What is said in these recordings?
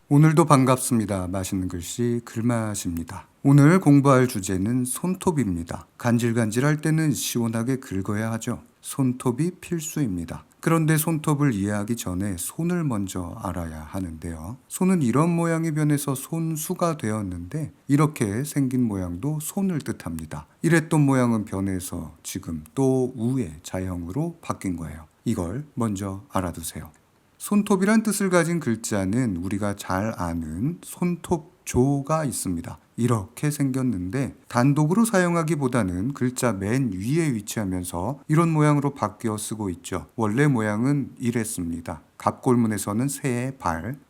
오늘도 반갑습니다. 맛있는 글씨 글맛입니다. 오늘 공부할 주제는 손톱입니다. 간질간질할 때는 시원하게 긁어야 하죠. 손톱이 필수입니다. 그런데 손톱을 이해하기 전에 손을 먼저 알아야 하는데요. 손은 이런 모양이 변해서 손수가 되었는데 이렇게 생긴 모양도 손을 뜻합니다. 이랬던 모양은 변해서 지금 또 우의 자형으로 바뀐 거예요. 이걸 먼저 알아두세요. 손톱이란 뜻을 가진 글자는 우리가 잘 아는 손톱조가 있습니다. 이렇게 생겼는데 단독으로 사용하기보다는 글자 맨 위에 위치하면서 이런 모양으로 바뀌어 쓰고 있죠. 원래 모양은 이랬습니다. 갑골문에서는 새의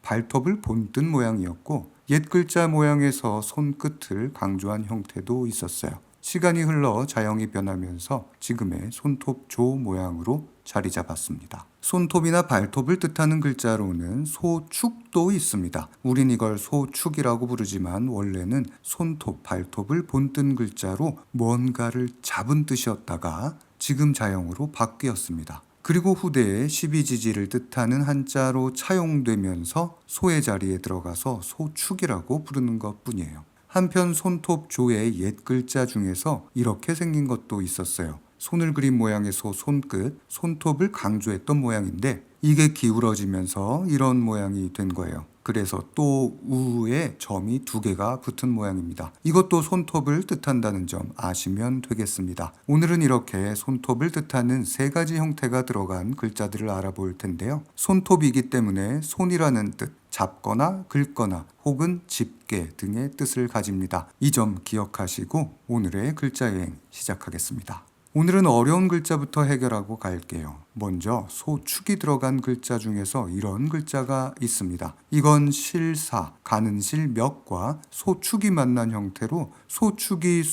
발톱을 본뜬 모양이었고 옛 글자 모양에서 손끝을 강조한 형태도 있었어요. 시간이 흘러 자형이 변하면서 지금의 손톱조 모양으로 자리 잡았습니다. 손톱이나 발톱을 뜻하는 글자로는 소축도 있습니다. 우린 이걸 소축이라고 부르지만 원래는 손톱, 발톱을 본뜬 글자로 뭔가를 잡은 뜻이었다가 지금 자형으로 바뀌었습니다. 그리고 후대에 십이지지를 뜻하는 한자로 차용되면서 소의 자리에 들어가서 소축이라고 부르는 것뿐이에요. 한편 손톱조의 옛 글자 중에서 이렇게 생긴 것도 있었어요. 손을 그린 모양의 손끝, 손톱을 강조했던 모양인데 이게 기울어지면서 이런 모양이 된 거예요. 그래서 또 우에 점이 2개가 붙은 모양입니다. 이것도 손톱을 뜻한다는 점 아시면 되겠습니다. 오늘은 이렇게 손톱을 뜻하는 3가지 형태가 들어간 글자들을 알아볼 텐데요. 손톱이기 때문에 손이라는 뜻, 잡거나 긁거나 혹은 집게 등의 뜻을 가집니다. 이 점 기억하시고 오늘의 글자 여행 시작하겠습니다. 오늘은 어려운 글자부터 해결하고 갈게요. 먼저 소축이 들어간 글자 중에서 이런 글자가 있습니다. 이건 실사, 가는 실 몇과 소축이 만난 형태로 소축이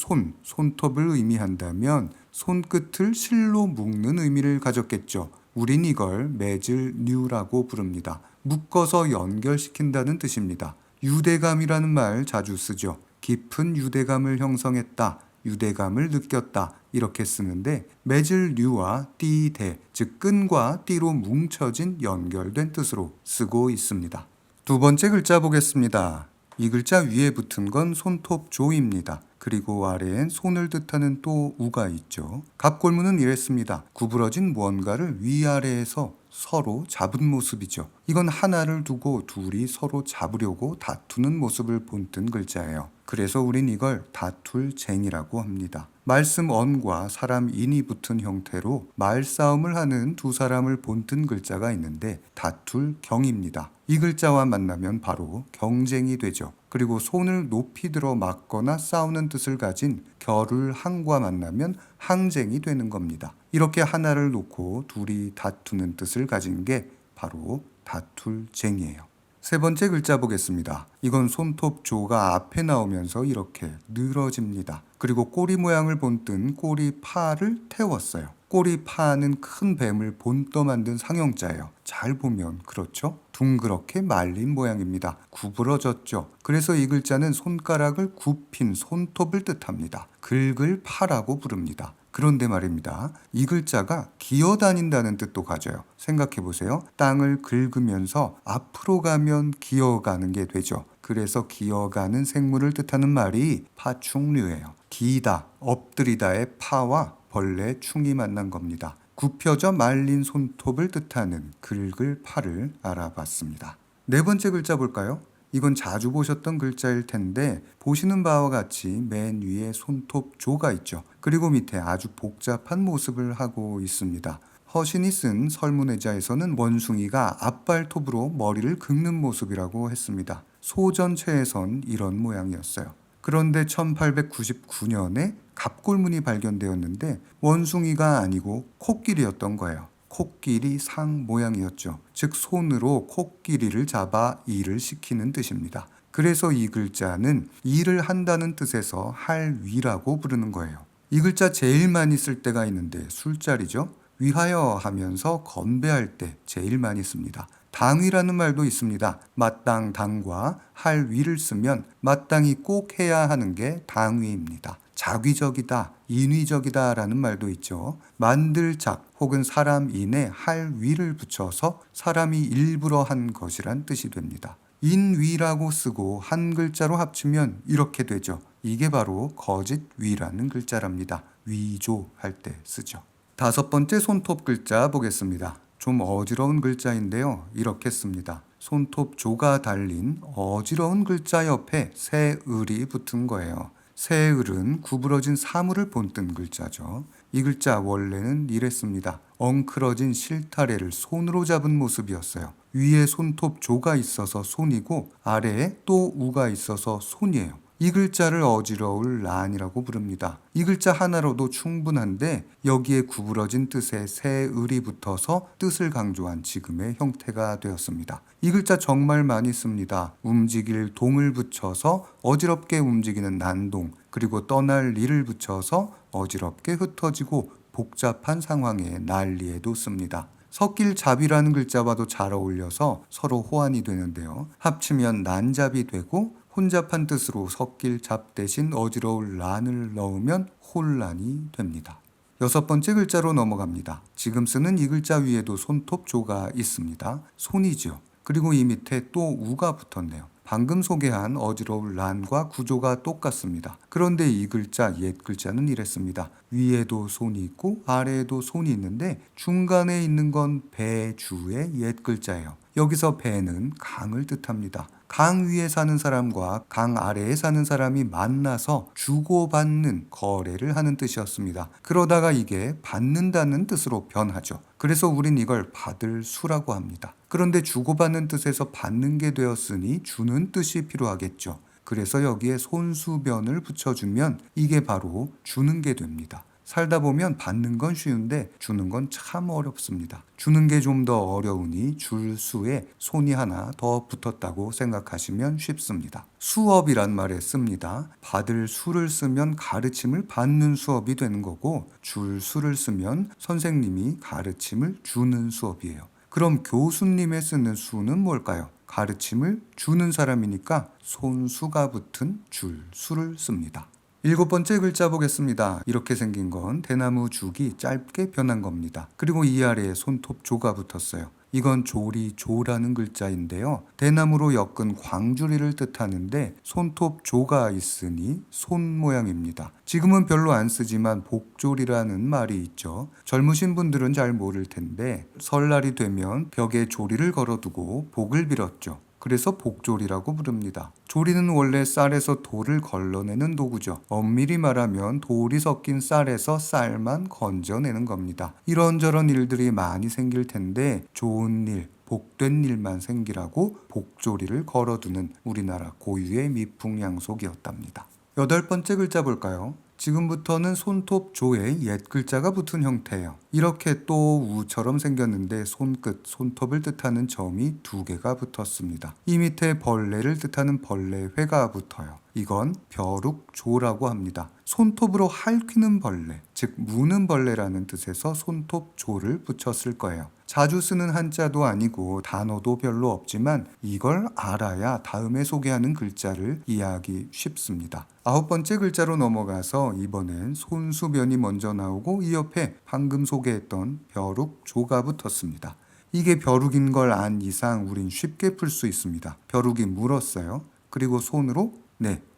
손톱을 의미한다면 손끝을 실로 묶는 의미를 가졌겠죠. 우린 이걸 맺을 뉴라고 부릅니다. 묶어서 연결시킨다는 뜻입니다. 유대감이라는 말 자주 쓰죠. 깊은 유대감을 형성했다, 유대감을 느꼈다 이렇게 쓰는데 맺을 뉴와 띠대, 즉 끈과 띠로 뭉쳐진 연결된 뜻으로 쓰고 있습니다. 2번째 글자 보겠습니다. 이 글자 위에 붙은 건 손톱조입니다. 그리고 아래엔 손을 뜻하는 또 우가 있죠. 갑골문은 이랬습니다. 구부러진 무언가를 위아래에서 서로 잡은 모습이죠. 이건 하나를 두고 둘이 서로 잡으려고 다투는 모습을 본뜬 글자예요. 그래서 우린 이걸 다툴쟁이라고 합니다. 말씀 언과 사람 인이 붙은 형태로 말싸움을 하는 2사람을 본뜬 글자가 있는데 다툴경입니다. 이 글자와 만나면 바로 경쟁이 되죠. 그리고 손을 높이 들어 막거나 싸우는 뜻을 가진 겨룰항과 만나면 항쟁이 되는 겁니다. 이렇게 하나를 놓고 둘이 다투는 뜻을 가진 게 바로 다툴쟁이에요. 3번째 글자 보겠습니다. 이건 손톱조가 앞에 나오면서 이렇게 늘어집니다. 그리고 꼬리 모양을 본뜬 꼬리파를 태웠어요. 꼬리파는 큰 뱀을 본떠 만든 상형자예요. 잘 보면 그렇죠? 둥그렇게 말린 모양입니다. 구부러졌죠. 그래서 이 글자는 손가락을 굽힌 손톱을 뜻합니다. 긁을 파라고 부릅니다. 그런데 말입니다. 이 글자가 기어다닌다는 뜻도 가져요. 생각해보세요. 땅을 긁으면서 앞으로 가면 기어가는 게 되죠. 그래서 기어가는 생물을 뜻하는 말이 파충류예요. 기다, 엎드리다의 파와 벌레, 충이 만난 겁니다. 굽혀져 말린 손톱을 뜻하는 긁을 파를 알아봤습니다. 4번째 글자 볼까요? 이건 자주 보셨던 글자일 텐데 보시는 바와 같이 맨 위에 손톱조가 있죠. 그리고 밑에 아주 복잡한 모습을 하고 있습니다. 허신이 쓴 설문의자에서는 원숭이가 앞발톱으로 머리를 긁는 모습이라고 했습니다. 소전체에선 이런 모양이었어요. 그런데 1899년에 갑골문이 발견되었는데 원숭이가 아니고 코끼리였던 거예요. 코끼리 상 모양이었죠. 즉 손으로 코끼리를 잡아 일을 시키는 뜻입니다. 그래서 이 글자는 일을 한다는 뜻에서 할 위라고 부르는 거예요. 이 글자 제일 많이 쓸 때가 있는데 술자리죠. 위하여 하면서 건배할 때 제일 많이 씁니다. 당위라는 말도 있습니다. 마땅 당과 할 위를 쓰면 마땅히 꼭 해야 하는 게 당위입니다. 자귀적이다, 인위적이다 라는 말도 있죠. 만들 작 혹은 사람 인에 할 위를 붙여서 사람이 일부러 한 것이란 뜻이 됩니다. 인위라고 쓰고 한 글자로 합치면 이렇게 되죠. 이게 바로 거짓위라는 글자랍니다. 위조할 때 쓰죠. 다섯 번째 손톱 글자 보겠습니다. 좀 어지러운 글자인데요. 이렇게 씁니다. 손톱 조가 달린 어지러운 글자 옆에 새 을이 붙은 거예요. 새 을은 구부러진 사물을 본뜬 글자죠. 이 글자 원래는 이랬습니다. 엉클어진 실타래를 손으로 잡은 모습이었어요. 위에 손톱 조가 있어서 손이고 아래에 또 우가 있어서 손이에요. 이 글자를 어지러울 란이라고 부릅니다. 이 글자 하나로도 충분한데 여기에 구부러진 뜻에 새 을이 붙어서 뜻을 강조한 지금의 형태가 되었습니다. 이 글자 정말 많이 씁니다. 움직일 동을 붙여서 어지럽게 움직이는 난동, 그리고 떠날 리를 붙여서 어지럽게 흩어지고 복잡한 상황의 난리에도 씁니다. 섞일잡이라는 글자와도 잘 어울려서 서로 호환이 되는데요. 합치면 난잡이 되고 혼잡한 뜻으로 섞일잡 대신 어지러울 란을 넣으면 혼란이 됩니다. 여섯 번째 글자로 넘어갑니다. 지금 쓰는 이 글자 위에도 손톱조가 있습니다. 손이죠. 그리고 이 밑에 또 우가 붙었네요. 방금 소개한 어지러울 란과 구조가 똑같습니다. 그런데 이 글자, 옛 글자는 이랬습니다. 위에도 손이 있고 아래에도 손이 있는데 중간에 있는 건 배주의 옛 글자예요. 여기서 배는 강을 뜻합니다. 강 위에 사는 사람과 강 아래에 사는 사람이 만나서 주고받는 거래를 하는 뜻이었습니다. 그러다가 이게 받는다는 뜻으로 변하죠. 그래서 우린 이걸 받을 수라고 합니다. 그런데 주고받는 뜻에서 받는 게 되었으니 주는 뜻이 필요하겠죠. 그래서 여기에 손수변을 붙여주면 이게 바로 주는 게 됩니다. 살다 보면 받는 건 쉬운데 주는 건 참 어렵습니다. 주는 게 좀 더 어려우니 줄 수에 손이 하나 더 붙었다고 생각하시면 쉽습니다. 수업이란 말에 씁니다. 받을 수를 쓰면 가르침을 받는 수업이 되는 거고 줄 수를 쓰면 선생님이 가르침을 주는 수업이에요. 그럼 교수님의 쓰는 수는 뭘까요? 가르침을 주는 사람이니까 손수가 붙은 줄 수를 씁니다. 일곱 번째 글자 보겠습니다. 이렇게 생긴 건 대나무 죽이 짧게 변한 겁니다. 그리고 이 아래에 손톱조가 붙었어요. 이건 조리조라는 글자인데요. 대나무로 엮은 광주리를 뜻하는데 손톱조가 있으니 손 모양입니다. 지금은 별로 안 쓰지만 복조리라는 말이 있죠. 젊으신 분들은 잘 모를 텐데 설날이 되면 벽에 조리를 걸어두고 복을 빌었죠. 그래서 복조리라고 부릅니다. 조리는 원래 쌀에서 돌을 걸러내는 도구죠. 엄밀히 말하면 돌이 섞인 쌀에서 쌀만 건져내는 겁니다. 이런저런 일들이 많이 생길 텐데 좋은 일, 복된 일만 생기라고 복조리를 걸어두는 우리나라 고유의 미풍양속이었답니다. 여덟 번째 글자 볼까요? 지금부터는 손톱조에 옛 글자가 붙은 형태예요. 이렇게 또 우처럼 생겼는데 손끝, 손톱을 뜻하는 점이 두 개가 붙었습니다. 이 밑에 벌레를 뜻하는 벌레회가 붙어요. 이건 벼룩조라고 합니다. 손톱으로 핥히는 벌레, 즉 무는 벌레라는 뜻에서 손톱조를 붙였을 거예요. 자주 쓰는 한자도 아니고 단어도 별로 없지만 이걸 알아야 다음에 소개하는 글자를 이해하기 쉽습니다. 아홉 번째 글자로 넘어가서 이번엔 손수변이 먼저 나오고 이 옆에 방금 소개했던 벼룩조가 붙었습니다. 이게 벼룩인 걸 안 이상 우린 쉽게 풀 수 있습니다. 벼룩이 물었어요. 그리고 손으로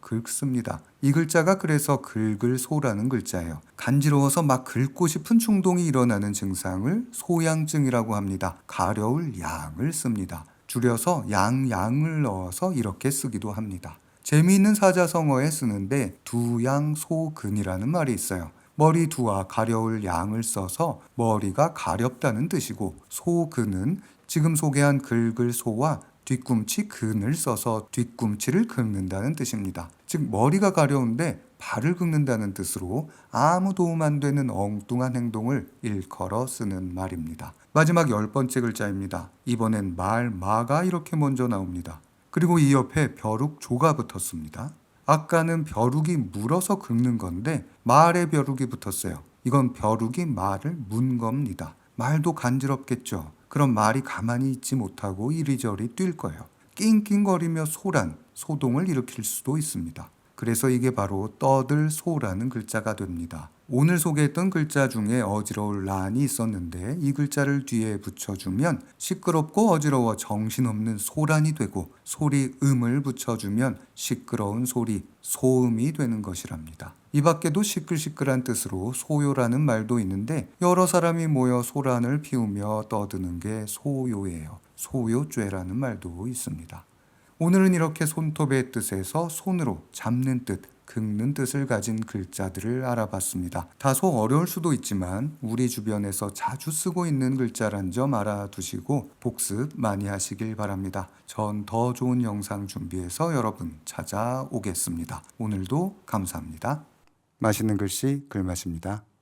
긁습니다. 이 글자가 그래서 긁을소라는 글자예요. 간지러워서 막 긁고 싶은 충동이 일어나는 증상을 소양증이라고 합니다. 가려울 양을 씁니다. 줄여서 양을 넣어서 이렇게 쓰기도 합니다. 재미있는 사자성어에 쓰는데 두양소근이라는 말이 있어요. 머리 두와 가려울 양을 써서 머리가 가렵다는 뜻이고 소근은 지금 소개한 긁을소와 뒤꿈치 근을 써서 뒤꿈치를 긁는다는 뜻입니다. 즉 머리가 가려운데 발을 긁는다는 뜻으로 아무 도움 안 되는 엉뚱한 행동을 일컬어 쓰는 말입니다. 마지막 열 번째 글자입니다. 이번엔 마가 이렇게 먼저 나옵니다. 그리고 이 옆에 벼룩조가 붙었습니다. 아까는 벼룩이 물어서 긁는 건데 말에 벼룩이 붙었어요. 이건 벼룩이 말을 문 겁니다. 말도 간지럽겠죠. 그럼 말이 가만히 있지 못하고 이리저리 뛸 거예요. 낑낑거리며 소동을 일으킬 수도 있습니다. 그래서 이게 바로 떠들소라는 글자가 됩니다. 오늘 소개했던 글자 중에 어지러울 란이 있었는데 이 글자를 뒤에 붙여주면 시끄럽고 어지러워 정신없는 소란이 되고 소리 음을 붙여주면 시끄러운 소리 소음이 되는 것이랍니다. 이 밖에도 시끌시끌한 뜻으로 소요라는 말도 있는데 여러 사람이 모여 소란을 피우며 떠드는 게 소요예요. 소요죄라는 말도 있습니다. 오늘은 이렇게 손톱의 뜻에서 손으로 잡는 뜻, 긁는 뜻을 가진 글자들을 알아봤습니다. 다소 어려울 수도 있지만 우리 주변에서 자주 쓰고 있는 글자란 점 알아두시고 복습 많이 하시길 바랍니다. 전 더 좋은 영상 준비해서 여러분 찾아오겠습니다. 오늘도 감사합니다. 맛있는 글씨 글맛입니다.